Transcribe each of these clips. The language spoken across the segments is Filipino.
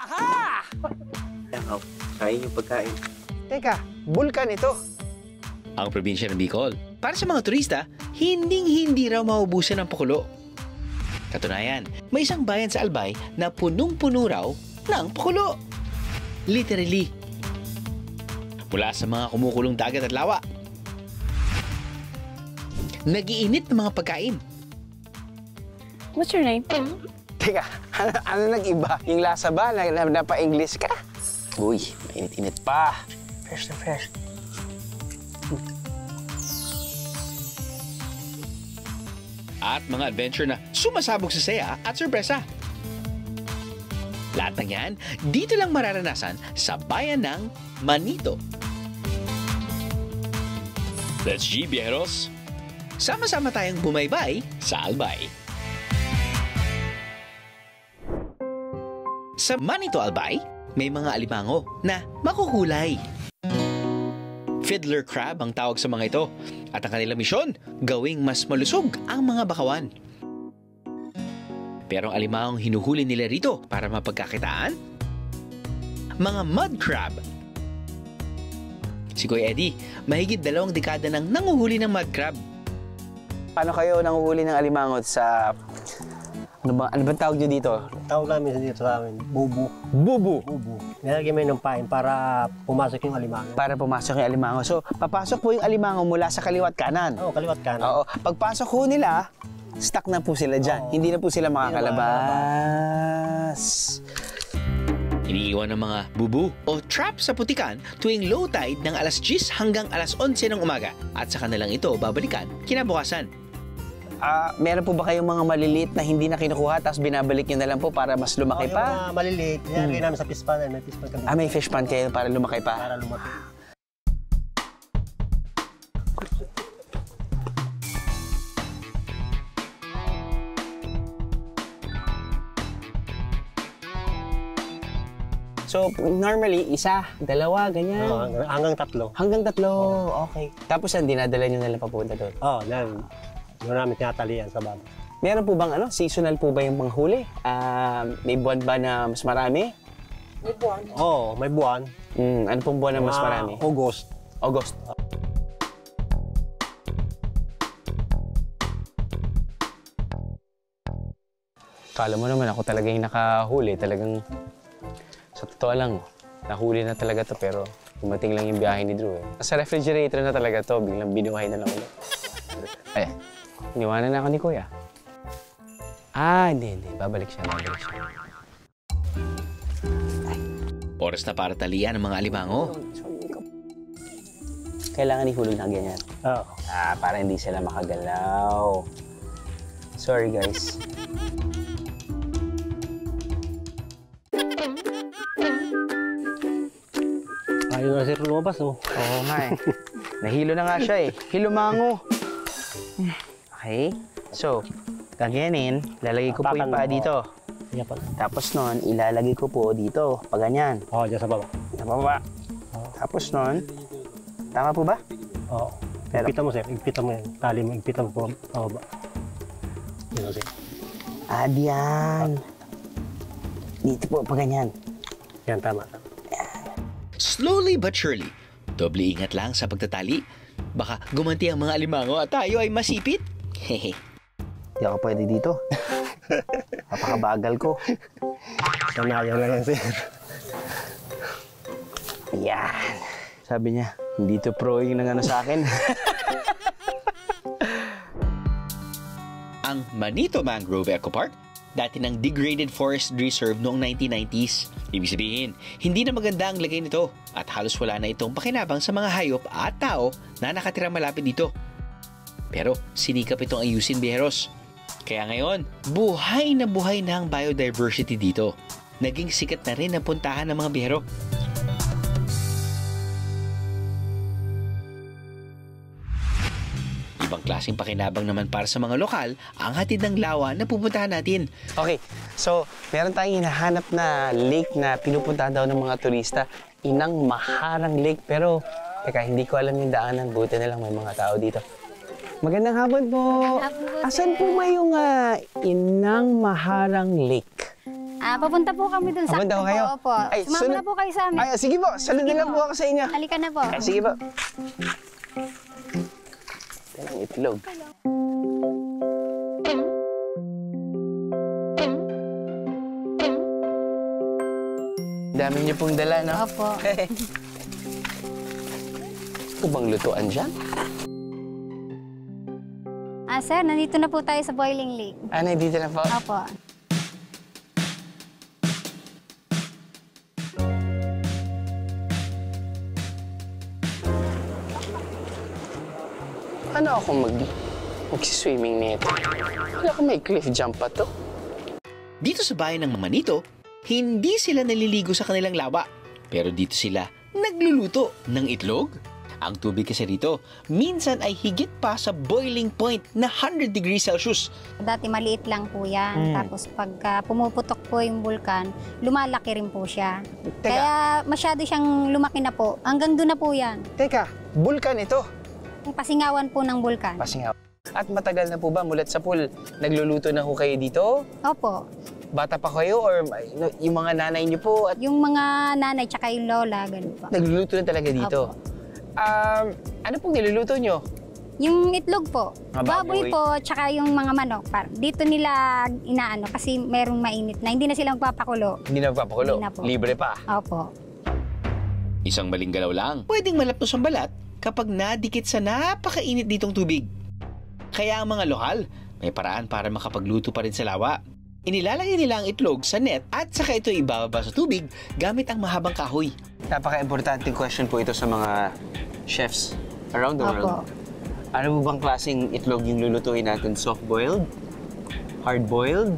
Aha! Kain yung pagkain. Teka, bulkan ito. Ang probinsya ng Bicol, para sa mga turista, hinding-hindi raw maubusan ng pakulo. Katunayan, may isang bayan sa Albay na punong-puno raw ng pakulo. Literally. Mula sa mga kumukulong dagat at lawa. Nag-iinit ng mga pagkain. What's your name? Teka, ano nag-iba? Yung lasa ba? Napa-English ka? Uy, mainit-init pa. Fresh na fresh. At mga adventure na sumasabog sa saya at sorpresa. Lahat ng yan, dito lang mararanasan sa bayan ng Manito. Let's G, Bieros! Sama-sama tayong bumaybay sa Albay. Sa Manito, Albay, may mga alimango na makukulay. Fiddler crab ang tawag sa mga ito at ang kanilang misyon, gawing mas malusog ang mga bakawan. Pero ang alimangong hinuhuli nila rito para mapagkakitaan? Mga mud crab. Si Kuya Eddie, mahigit 2 dekada nang nanguhuli ng mud crab. Paano kayo nanguhuli ng alimangot sa... Ano bang tawag nyo dito? Tawag namin dito sa amin, bubu. Bubu. Bubu. Nilagyan mo ng pain para pumasok yung alimango. Para pumasok yung alimango. So, papasok po yung alimango mula sa kaliwat kanan. Oo, kaliwat kanan. Oo. Pagpasok ho nila, stuck na po sila dyan. Hindi na po sila makakalabas. Iniiwan ng mga bubu o trap sa putikan tuwing low tide ng alas 10 hanggang alas 11 ng umaga. At sa kanilang ito babalikan kinabukasan. Meron po ba kayong mga maliliit na hindi na kinukuha tapos binabalik nyo na lang po para mas lumaki pa? Yung mga maliliit, nilagay namin sa fish pan. May fish pan kami. May fish pan kayo para lumaki pa? Para lumaki. So, normally, 1, 2, ganyan? Hanggang 3. Hanggang 3, okay. Tapos yan, dinadala nyo na lang papunta doon? Oo, doon namin tinatalian sa baba. Meron po bang seasonal po ba yung panghuli? May buwan ba na mas marami? May buwan. Oo, may buwan. Ano pong buwan na mas marami? August. August. Kala mo naman ako talaga yung nakahuli. Talagang, sa totoo lang, nahuli na talaga to pero dumating lang yung biyahe ni Drew. Sa refrigerator na talaga to, biglang binuhay na lang ulit. Iniwanan na ako ni Kuya. Hindi. Babalik siya. Oras na para talian ng mga alimango. Kailangan ihulog na ganyan. Oo. Para hindi sila makagalaw. Sorry, guys. Ayaw na sir lumabas, oh. Oo nga eh. Nahilo na nga siya eh. Hilumango. Okay. So, gagayanin, lalagay ko po yung paa dito. Tapos nun, ilalagay ko po dito. Pag ganyan. Oo, dyan sa baba. Sa baba. Tapos nun, tama po ba? Oo. Igpitan mo sir, igpitan mo yan. Tali mo, igpitan mo po. Baba. Yan sir. Diyan. Dito po, pag ganyan. Yan, tama. Slowly but surely, doble ingat lang sa pagtatali. Baka gumanti ang mga alimango at tayo ay masipit. Hehe. Hindi ako pwede dito. Napakabagal ko. Sanayan na yan, sir. Yan. Sabi niya, hindi to pro yung nangano sa akin. Ang Manito Mangrove Eco Park, dati ng degraded forest reserve noong 1990s. Ibig sabihin, hindi na maganda ang lagay nito at halos wala na itong pakinabang sa mga hayop at tao na nakatira malapit dito. Pero sinikap itong ayusin, Bieros. Kaya ngayon, buhay na ang biodiversity dito. Naging sikat na rin ang puntahan ng mga biyero. Ibang klaseng pakinabang naman para sa mga lokal ang hatid ng lawa na pupuntahan natin. Okay, so meron tayong hinahanap na lake na pinupuntahan daw ng mga turista. Inang Maharang Lake. Pero, teka, hindi ko alam yung daanan. Buti na lang may mga tao dito. Magandang hapon po. Asan po ba yung Inang Maharang Lake? Papunta po kami dun sa Papunta ko kayo? Opo. Ay, Sumama sunod- na po kayo sa amin. Ay, sige po. Sunod na lang po. po ako sa inyo. Halika na po. Ay, sige po. Ito lang itlog. Dami niyo pong dala, no? Opo. Ito bang lutuan dyan? Sir, nandito na po tayo sa Boiling Lake. Dito na po. Opo. Ano ako mag-swimming nito? Wala ko may cliff jump pa to. Dito sa bayan ng Manito, hindi sila naliligo sa kanilang lawa. Pero dito sila nagluluto ng itlog. Ang tubig kasi rito, minsan ay higit pa sa boiling point na 100 degrees Celsius. Dati maliit lang po yan. Tapos pagka pumuputok po yung bulkan, lumalaki rin po siya. Teka. Kaya masyado siyang lumaki na po. Hanggang doon na po yan. Teka, bulkan ito. Yung pasingawan po ng bulkan. Pasingaw. At matagal na po ba mulat sa pool? Nagluluto na ho kayo dito? Opo. Bata pa kayo or yung mga nanay niyo po at Yung mga nanay tsaka yung lola, ganun po. nagluluto na talaga dito? Opo. Ano pong niluluto niyo? Yung itlog po, Mga baboy. baboy po, tsaka yung mga manok. Dito nila inaano kasi merong mainit na. Hindi na sila magpapakulo. Hindi na magpapakulo? Hindi na po. Libre pa? Opo. Isang maling galaw lang, pwedeng malapnos ang balat kapag nadikit sa napakainit ditong tubig. Kaya ang mga lokal, may paraan para makapagluto pa rin sa lawa. Inilalagay nila ang itlog sa net at saka ito ibababa sa tubig gamit ang mahabang kahoy. Napaka-importanting question po ito sa mga chefs around the Opo. world. Ano po bang klaseng itlog yung lulutuin natin? Soft-boiled? Hard-boiled?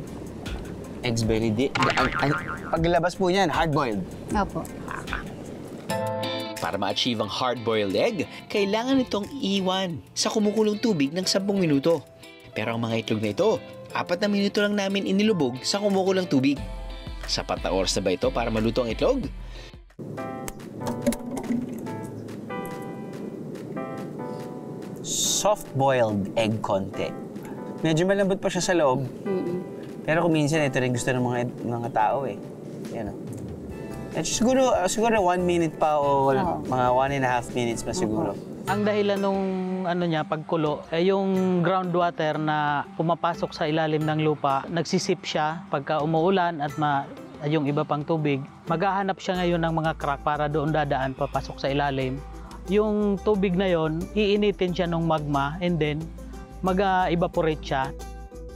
Eggs Benedict? Paglabas po niyan, hard-boiled. Opo. Para ma-achieve ang hard-boiled egg, kailangan itong iwan sa kumukulong tubig ng 10 minuto. Pero ang mga itlog na ito, 4 na minuto lang namin inilubog sa kumukulang tubig. Sapat na oras na ba ito para maluto ang itlog? Soft-boiled egg konti. Medyo malambot pa siya sa loob. Pero kung minsan, ito rin gusto ng mga tao eh. Yan o. Siguro 1 minute pa o mga 1.5 minutes pa siguro. Ang dahilan nung pagkulo ay yung groundwater na pumapasok sa ilalim ng lupa, nagsisip siya pagka umuulan at yung iba pang tubig. Maghahanap siya ngayon ng mga crack para doon dadaan papasok sa ilalim. Yung tubig na yon, iinitin siya ng magma and then mag-evaporate siya.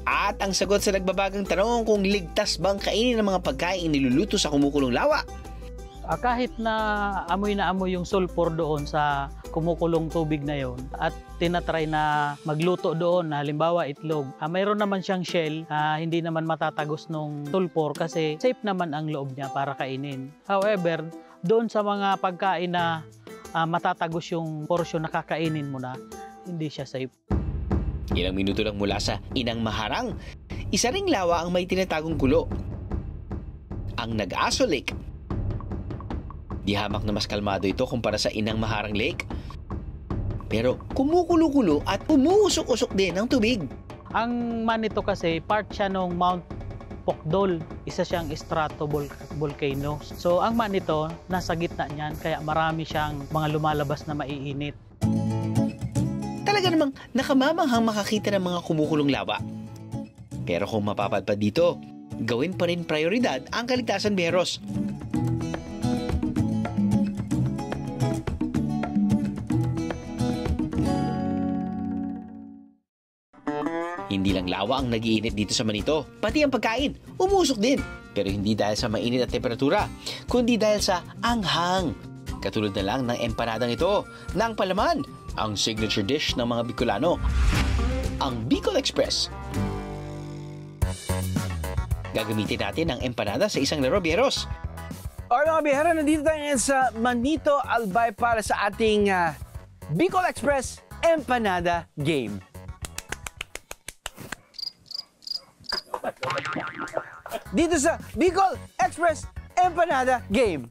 At ang sagot sa nagbabagang tanong kung ligtas bang kainin ng mga pagkain niluluto sa kumukulong lawa? Kahit na amoy yung sulfur doon sa kumukulong tubig na yon at tinatry na magluto doon, halimbawa itlog, mayroon naman siyang shell, hindi naman matatagos ng sulfur kasi safe naman ang loob niya para kainin. However, doon sa mga pagkain na matatagos yung portion na kakainin mo na, hindi siya safe. Ilang minuto lang mula sa Inang Maharang, isa ring lawa ang may tinatagong kulo. Ang Nag-Aso Lake. Di hamak na mas kalmado ito kumpara sa Inang Maharang Lake. Pero kumukulo-kulo at umuusok-usok din ang tubig. Ang Manito kasi, part siya ng Mount Pokdol. Isa siyang stratovolcano. So ang Manito, nasa gitna niyan, kaya marami siyang mga lumalabas na maiinit. Talaga namang nakamamanghang makakita ng mga kumukulong lawa. Pero kung mapapadpad dito, gawin pa rin prioridad ang kaligtasan biyeros. Hindi lang lawa ang nagiinit dito sa Manito, pati ang pagkain, umusok din. Pero hindi dahil sa mainit at temperatura, kundi dahil sa anghang. Katulad na lang ng empanadang ito, na ang palaman, ang signature dish ng mga Bicolano, ang Bicol Express. Gagamitin natin ang empanada sa isang laro, biyeros. Alright mga bihara, nandito tayo ngayon sa Manito Albay para sa ating Bicol Express Empanada Game. Dito sa Bicol Express Empanada Game.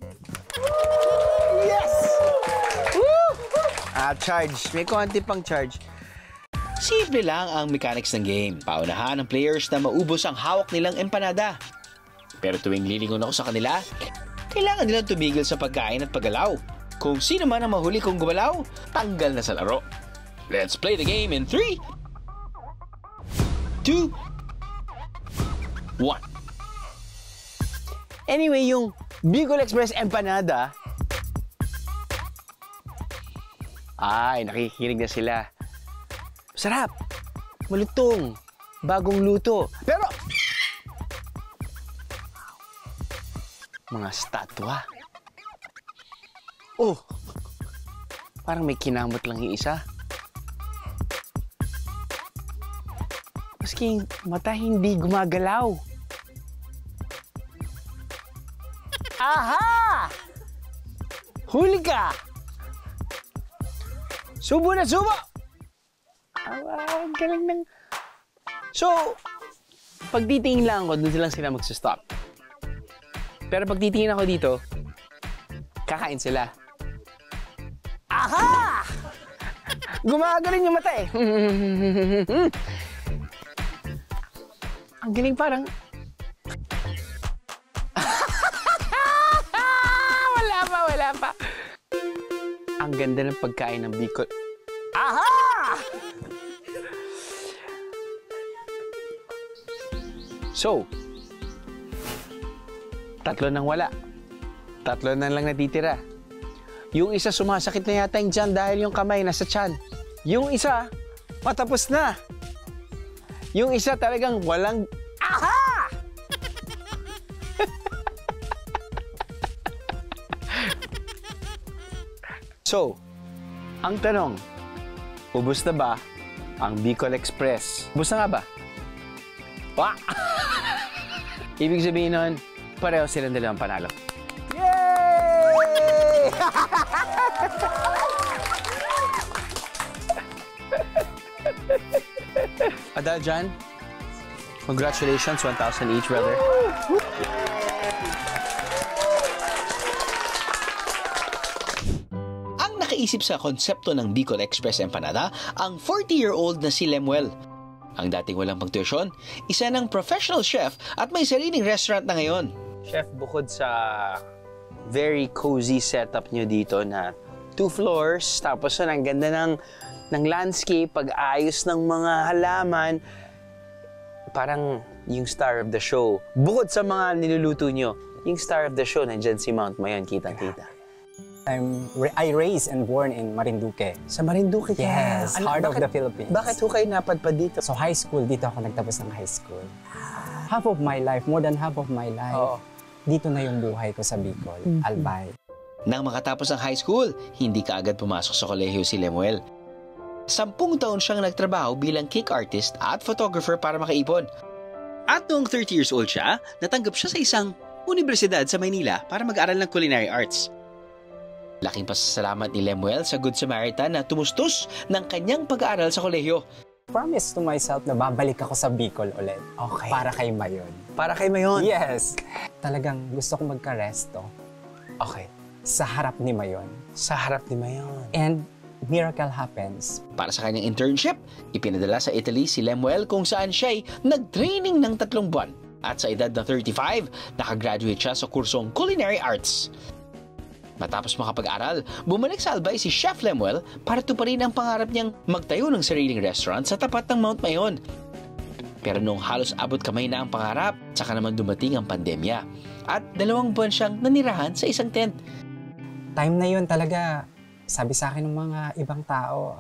Yes! Woo! Charge. May konti pang charge. Simple lang ang mechanics ng game. Paunahan ng players na maubos ang hawak nilang empanada. Pero tuwing lilingon ako sa kanila, kailangan nilang tumigil sa pagkain at paggalaw. Kung sino man ang mahuli kong gumalaw, tanggal na sa laro. Let's play the game in 3, 2, 1. Anyway, yung Bicol Express Empanada, ay, nakikinig na sila. Sarap, malutong, bagong luto. Pero, mga statwa. Oh, parang may kinamot lang yung isa. Maski yung mata hindi gumagalaw. Aha! Huli ka! Subo na subo! Ang galing ng... So, pag titingin lang ako, doon lang sila magsistop. Pero pag titingin ako dito, kakain sila. Aha! Gumagaling yung mata eh. Ang galing parang... wala pa. Ang ganda ng pagkain ng Bicol. Aha! So, 3 nang wala. 3 na lang natitira. Yung isa sumasakit na yata yung tiyan dahil yung kamay nasa tiyan. Yung isa, patapos na. Yung isa talagang walang... Aha! So, ang tanong, ubos na ba ang Bicol Express? Ubos na nga ba? Wah! Ibig sabihin nun, pareho silang dalawang panalo. Yay! Adal dyan, congratulations, 1,000 each, brother. Ang nakaisip sa konsepto ng Bicol Express Empanada, ang 40-year-old na si Lemuel. Ang dating walang pangtuition, isa ng professional chef at may sariling restaurant na ngayon. Chef, bukod sa very cozy setup nyo dito na 2 floors, tapos ang ganda ng landscape, pag-ayos ng mga halaman, parang yung star of the show. Bukod sa mga niluluto nyo, yung star of the show, nandyan si Mount Mayon, kitang-kita. I raised and born in Marinduque. Sa Marinduque ka? Yes, heart of the Philippines. Bakit ho kayo napadpad dito? So high school, dito ako nagtapos ng high school. Half of my life, more than half of my life, dito na yung buhay ko sa Bicol, Albay. Nang makatapos ng high school, hindi kaagad pumasok sa kolehiyo si Lemuel. 10 taon siyang nagtrabaho bilang cake artist at photographer para makaipon. At noong 30 years old siya, natanggap siya sa isang universidad sa Maynila para mag-aral ng culinary arts. Laking pasasalamat ni Lemuel sa Good Samaritan na tumustos ng kanyang pag-aaral sa kolehiyo. Promise to myself na babalik ako sa Bicol ulit. Okay. Para kay Mayon. Para kay Mayon? Yes. Talagang gusto kong magka-resto. Okay. Sa harap ni Mayon. Sa harap ni Mayon. And miracle happens. Para sa kanyang internship, ipinadala sa Italy si Lemuel kung saan siya'y nag-training ng 3 buwan. At sa edad na 35, nakagraduate siya sa kursong Culinary Arts. Matapos makapag-aral, bumalik sa Albay si Chef Lemuel para tuparin ang pangarap niyang magtayo ng sariling restaurant sa tapat ng Mount Mayon. Pero nung halos abot kamay na ang pangarap, saka naman dumating ang pandemya. At 2 buwan siyang nanirahan sa isang tent. Time na yun talaga, sabi sa akin ng mga ibang tao,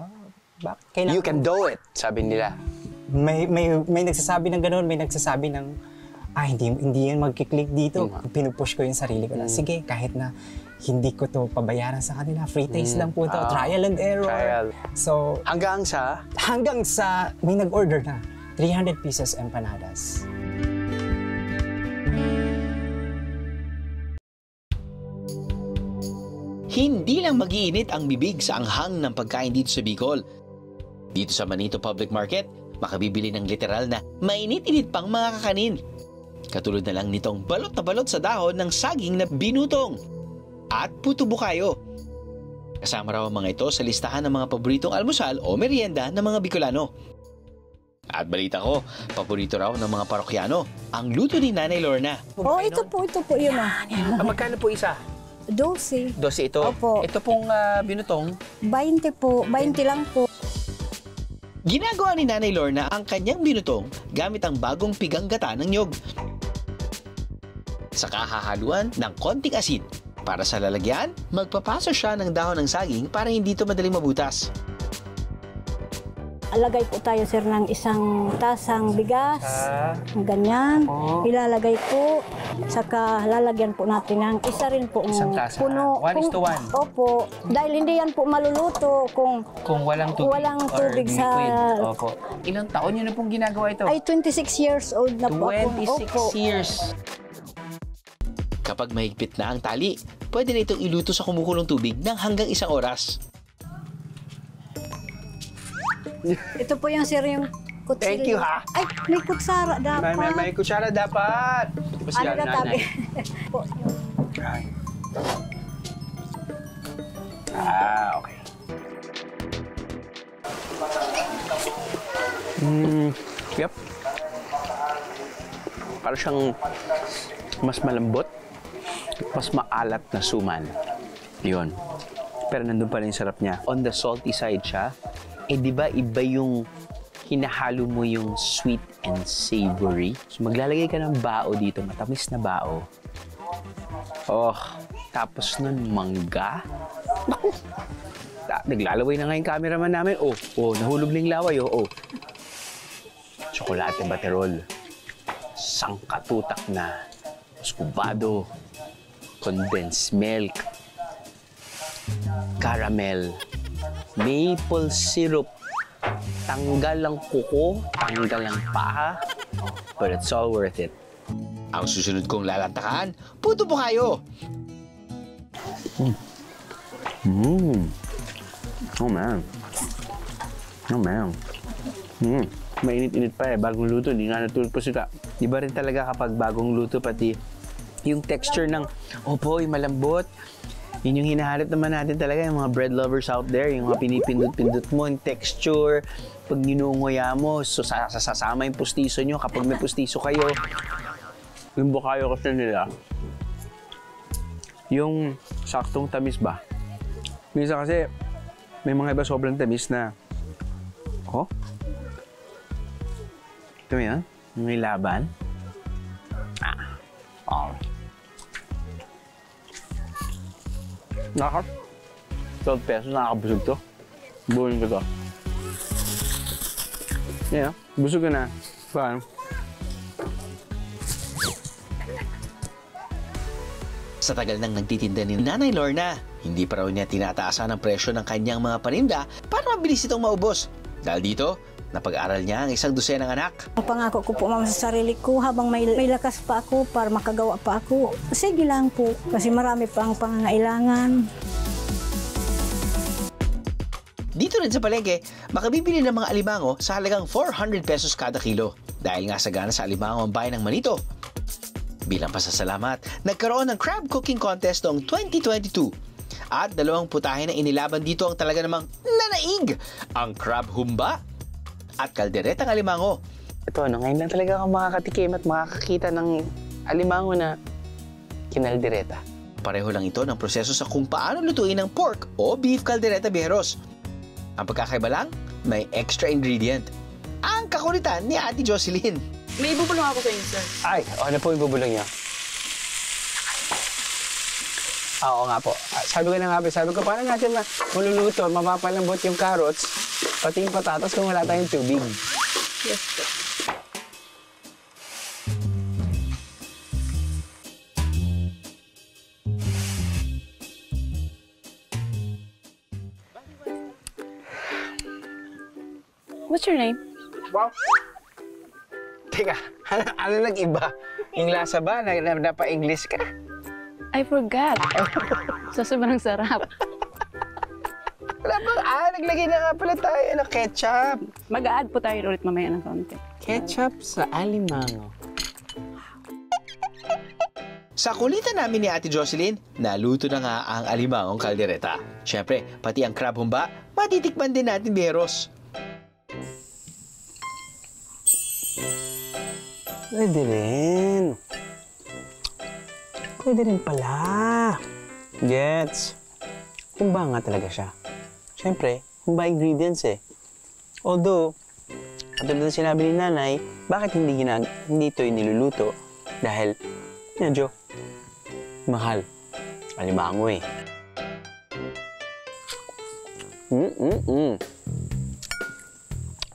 You can do it, sabi nila. May nagsasabi ng gano'n, may nagsasabi ng, hindi yan magkiklik dito. Pinupush ko yung sarili ko na, sige, kahit na hindi ko to pabayaran sa kanila, free taste lang po to, trial and error. Trial. So, hanggang sa may nag-order na, 300 pieces empanadas. Hindi lang mag-iinit ang bibig sa anghang ng pagkain dito sa Bicol. Dito sa Manito Public Market, makabibili ng literal na mainit-init pang mga kakanin. Katulad na lang nitong balot na balot sa dahon ng saging na binutong at puto bukayo. Kasama raw ang mga ito sa listahan ng mga paboritong almusal o merienda ng mga Bicolano. At balita ko, paborito raw ng mga parokyano ang luto ni Nanay Lorna. Oh, ito po yun. Magkano po isa? 12. 12 ito. Opo. Ito pong binutong. 20 po. 20 lang po. Ginagawa ni Nanay Lorna ang kanyang binutong gamit ang bagong pigang gata ng nyog. Saka hahaluan ng konting asin. Para sa lalagyan, magpapaso siya ng dahon ng saging para hindi ito madaling mabutas. Alagay po tayo, sir, ng isang tasang bigas. Ganyan. Ilalagay po. Saka lalagyan po natin ng isa rin po Isang tasa. puno. 1:1. Opo. Dahil hindi yan po maluluto kung Kung walang tubig, sa... Opo. Ilang taon niyo na pong ginagawa ito? Ay, 26 years old na po ako. 26 Opo. years. Kapag mahigpit na ang tali, pwede na itong iluto sa kumukulong tubig ng hanggang 1 oras. Ito po yung, sir, yung kutsilyo. Thank you, ha? Ay, may kutsara dapat. May kutsara dapat. Ito ba si Ano na tabi? Po, Okay. Okay. Yep. Para siyang mas malambot, mas maalat na suman. Yun. Pero nandun pa rin yung sarap niya. On the salty side siya, di ba iba yung hinahalo mo yung sweet and savory? So maglalagay ka ng bao dito, matamis na bao. Oh, tapos nun mangga. Naku! Naglalaway na nga yung cameraman namin. Nahulog na yung laway. Chocolate baterol. Sangkatutak na. Muscovado. Condensed milk. Caramel. Maple syrup. Tanggal ang kuko. Tanggal ang paa. But it's all worth it. Ang susunod kong lalantakan, puto po kayo! Oh man. Mainit-init pa bagong luto, di nga natulog po sila. Iba rin talaga kapag bagong luto, pati yung texture ng, yung malambot. Yun yung hinahanap naman natin talaga, yung mga bread lovers out there, yung mga pinipindot-pindot mo, yung texture, pag ninunguya mo, sasama yung pustiso nyo. Kapag may pustiso kayo, yung bukayo kasi nila, yung saktong tamis ba? Minsan kasi, may mga iba sobrang tamis na, ito yan, may laban. Nakaka, 12 pesos, nakakabusog to. Buhin ko to. Yeah, busog ka na. Paano? Sa tagal nang nagtitinda ni Nanay Lorna, hindi pa raw niya tinataasan ang presyo ng kanyang mga paninda para mabilis itong maubos. Dahil dito, napag-aral niya ang 12 anak. Ang pangako ko po, mama, sa sarili ko, habang may lakas pa ako para makagawa pa ako, sige lang po, kasi marami pa ang pangangailangan. Dito rin sa palengke, makabibili ng mga alimango sa halagang 400 pesos kada kilo. Dahil nga sagana sa alimango ang bayan ng Manito. Bilang pasasalamat, nagkaroon ng crab cooking contest noong 2022. At 2 putahe na inilaban dito ang talaga namang nanaig, ang crab humba at kalderetang alimango. Ito, ngayon lang talaga ako makakatikim at makakakita ng alimango na kinaldereta. Pareho lang ito ng proseso sa kung paano lutuin ng pork o beef caldereta bijeros. Ang pagkakaiba lang, may extra ingredient. Ang kakulitan ni Ate Jocelyn. May ibubulong ako sa inyo, sir. Ay, ano po yung bubulong niya? Oo nga po. Sabi ko, paano natin maluluto, mapapalambot yung carrots, pati yung patatas kung wala tayong tubig. Yes, sir. What's your name? Wow! Teka, ano nag-iba? Yung lasa ba? Napa-English ka? I forgot. Sa sobrang sarap. Wala bang, naglagay na nga pala tayo ng ketchup. Mag-a-add po tayo ulit mamaya ng konti. Ketchup sa alimango. Sa kulitan namin ni Ate Jocelyn, naluto na nga ang alimangong kaldereta. Siyempre, pati ang crab humba, matitikman din natin biyeros. Pwede rin. Pwede rin pala. Gets. Humba nga talaga siya. Siyempre, humba ingredients eh. Although, katulad ng sinabi ni nanay, bakit hindi ito niluluto? Dahil, medyo mahal. Alimango eh.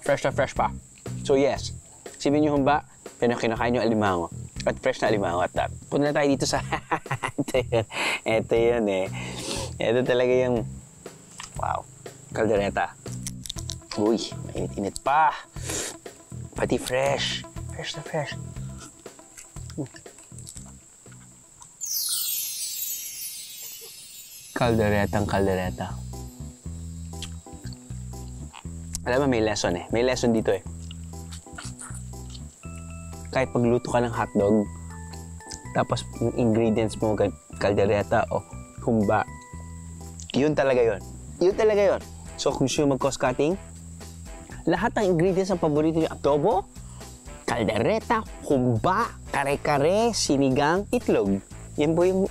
Fresh na fresh pa. So yes, sipin nyo humba, pero kinakain nyo alimango. At fresh na alimango at that. Punta na tayo dito sa... Ito yun eh. Ito talaga yung... Wow. Caldereta. Uy, mainit-init pa. Pati fresh. Fresh na fresh. Calderetang caldereta. Alam mo, may lesson eh. May lesson dito eh. Kahit pagluto ka ng hotdog, tapos yung ingredients mo, caldereta o humba, yun talaga yun. Yun talaga yun. So kung gusto mag-cost cutting, lahat ng ingredients ng paborito nyo, adobo, caldereta, humba, kare-kare, sinigang, itlog. Yan po yung,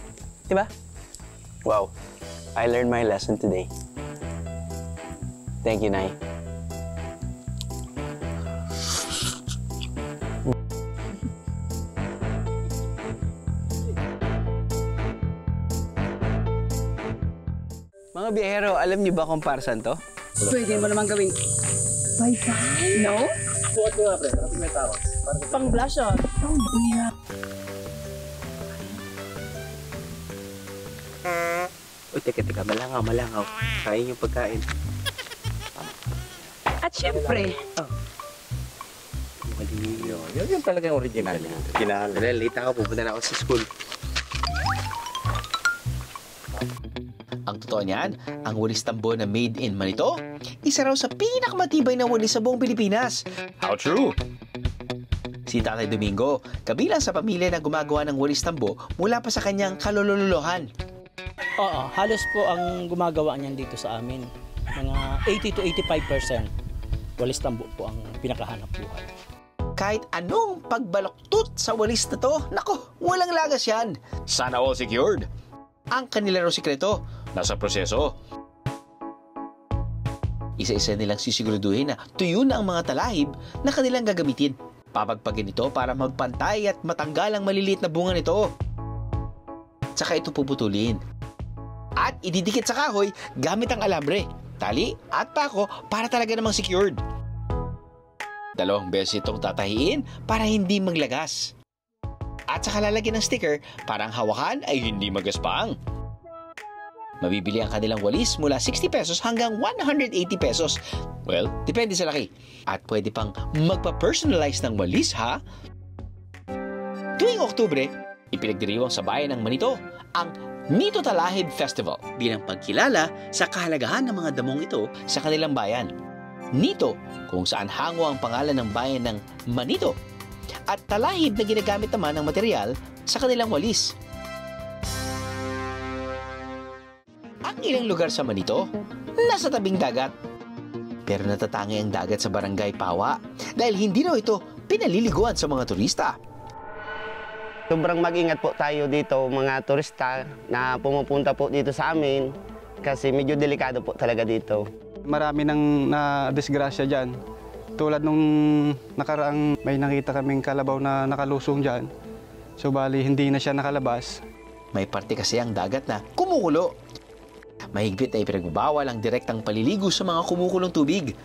di ba? Wow. I learned my lesson today. Thank you, Nay. Mga biyahero, alam niyo ba kung para saan to? Pwede mo naman gawing Wi-Fi? No? Suot mo nga, pre. May tao. Pang blush on. Oh, yeah. Uy, teka, malangaw. Kain yung pagkain. At syempre, Yun talagang original. Dahil late ako, pupunta na ako sa school. Ang totoo niyan, ang walis tambo na made in Manito, isa raw sa pinakamatibay na walis sa buong Pilipinas. How true? Si Tatay Domingo, kabilang sa pamilya na gumagawa ng walis tambo mula pa sa kanyang kalululuhan. Oo, halos po ang gumagawa niyan dito sa amin. Mga 80 to 85% walis tambo po ang pinakahanap buhay. Kahit anong pagbaloktot sa walis na to, nako, walang lagas yan. Sana all secured. Ang kanila raw sikreto, nasa proseso. Isa-isa nilang sisiguraduhin na tuyo na ang mga talahib na kanilang gagamitin. Papagpagin ito para magpantay at matanggal ang maliliit na bunga nito. Tsaka ito puputulin. At ididikit sa kahoy gamit ang alambre, tali at pako para talaga namang secured. 2 beses itong tatahiin para hindi maglagas. At saka lalagyan ng sticker para ang hawakan ay hindi magaspang. Mabibili ang kanilang walis mula 60 pesos hanggang 180 pesos. Well, depende sa laki. At pwede pang magpa-personalize ng walis, ha? Tuwing Oktubre, ipinagdiriwang sa bayan ng Manito ang Nito Talahib Festival bilang pagkilala sa kahalagahan ng mga damong ito sa kanilang bayan. Nito, kung saan hango ang pangalan ng bayan ng Manito, at talahib na ginagamit naman ng material sa kanilang walis. Ang ilang lugar sa Manito, nasa tabing dagat. Pero natatangi ang dagat sa Barangay Pawa dahil hindi raw ito pinaliliguan sa mga turista. Sobrang mag-ingat po tayo dito mga turista na pumupunta po dito sa amin kasi medyo delikado po talaga dito. Marami nang na-disgrasya dyan. Tulad nung nakaraang may nakita kaming kalabaw na nakalusong dyan. So bali hindi na siya nakalabas. May parte kasi ang dagat na kumukulo. Mahigpit na ipinagbabawal ang direktang paliligo sa mga kumukulong tubig.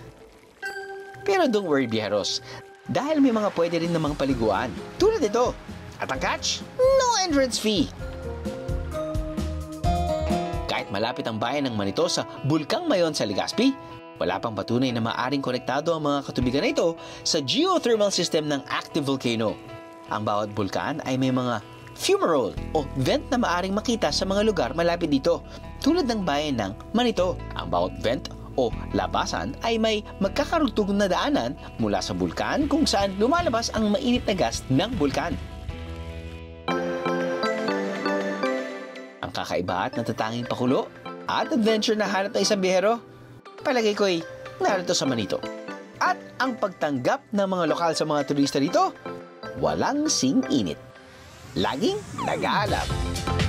Pero don't worry, biyeros, dahil may mga pwede rin namang paliguan. Tulad ito. At ang catch? No entrance fee. Kahit malapit ang bayan ng Manito sa Bulkang Mayon sa Legazpi, wala pang patunay na maaring konektado ang mga katubigan na ito sa geothermal system ng active volcano. Ang bawat bulkan ay may mga fumarole o vent na maaring makita sa mga lugar malapit dito, tulad ng bayan ng Manito. Ang bawat vent o labasan ay may magkakarugtog na daanan mula sa bulkan kung saan lumalabas ang mainit na gas ng bulkan. Ang kakaiba at natatanging pakulo at adventure na hanap ng isang biyahero, palagay ko'y narito sa Manito. At ang pagtanggap ng mga lokal sa mga turista dito, walang sing-init. Laging nag-aalab.